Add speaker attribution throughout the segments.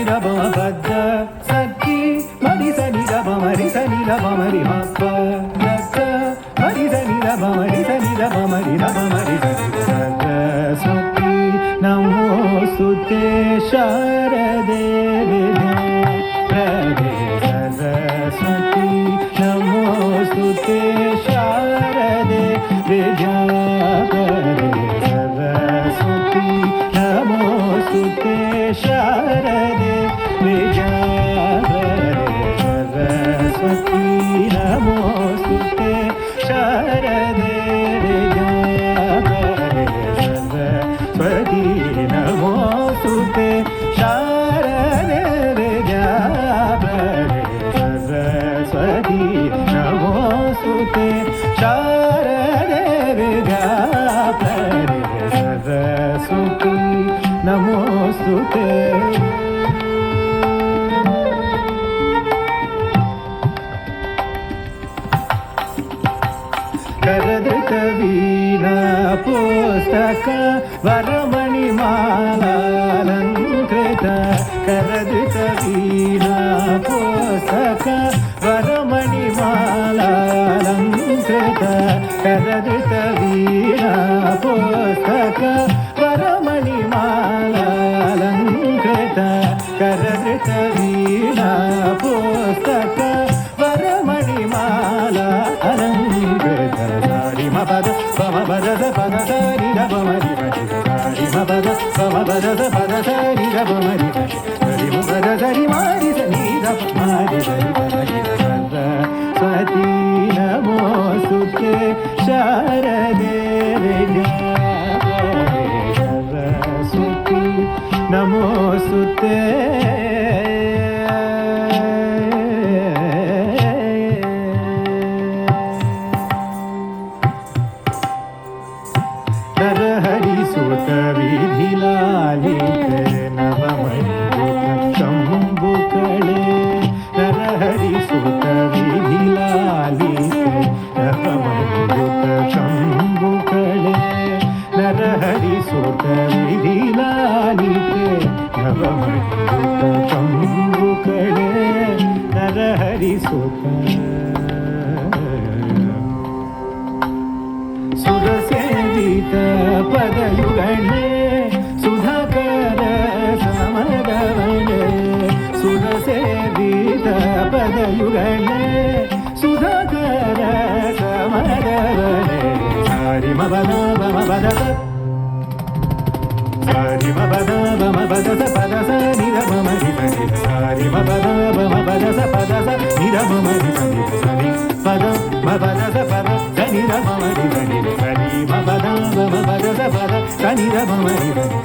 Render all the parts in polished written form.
Speaker 1: రబ పద్ద సఖి మరి సని రబ మరి సని రబ మరి మప్ప దత్త మరి సని రబ మరి సని రబ మరి రబ మరి సని సరస్వతి నమోస్తుతే శారదే విద్యాప్రదే సరస్వతి నమోస్తుతే శారదే విద్యాప్రదే సరస్వతి నమోస్తుతే శారదే విద్యాప్రదే సరస్వతి నమోస్తుతే శారదే విద్యాప్రదే సరస్వతి నమోస్తుతే శారదే విద్యాప్రదే సరస్వతి నమోస్తుతే శారదే విద్యాప్రదే సరస్వతి నమోస్తుతే కరదృత వీణా పుస్తక వరమణిమాలాలంకృత కరదృత వీణా పుస్తక వరమణిమాలాలంకృత కరదృత వీణా పుస్తక వరమణిమాలాలంకృత కరదృత వీణా పుస్తక వరమణిమాల అలంకృత సారి మపద పమపద పద సారి రమరి సారి మపద పమపద పద సారి రమరి సరి మపద సరి మారి సని రమరి సరి పరి సరస్వతి నమోస్తుతే శారదే విద్యాప్రదే సరస్వతి నమోస్తుతే నరహరిసుత విధిలాలితే నవమణియుత శంభుకళే నరహరిసుత విధిలాలితే నవమణియుత శంభుకళే నరహరిసుత విధిలాలితే నవమణియుత శంభుకళే నరహరిసుత ಸುರಸೇವಿತ ಪದಯುಗಳೇ ಸುಧಾಕರ ಸಮಗವಳೆ ಸುರಸೇವಿತ ಪದಯುಗಳೇ ಸುಧಾಕರ ಸಮಗವಳೆ ಸಾರಿ ಮಬದ ಬಮಬದ ಸಾರಿ ಮಬದ ಬಮಬದ ಪದ ಸ ನಿರಮ ಮರಿ ಸರಿ ಸಾರಿ ಮಬದ ಬಮಬದ ಸ ಪದ ಸ ನಿರಮ ಮರಿ ಸರಿ ಸರಿ ಪದ ಮಬದ ಸ ಪದ ಸನಿ ರಮ ಮರಿ ಸರಿ ಸರಿ ಮಬದ ಬಮಬದ ಸ ಪದ ಸನಿ ರಮ ಮರಿ ಸರಿ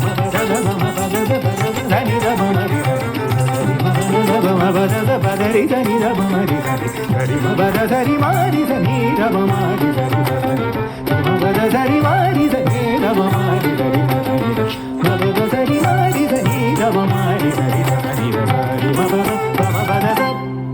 Speaker 1: ಮಬದ ಬಮಬದ ಸ ಪದ ಸನಿ ರಮ ಮರಿ ಸರಿ ಮಬದ ಸ ಪದ ರಿ ಸನಿ ರಮ ಮರಿ ಸರಿ ಸರಿ ಮಬದ ಸರಿ ಮಾರಿ ಸನಿ ರಮ ಮರಿ ಸರಿ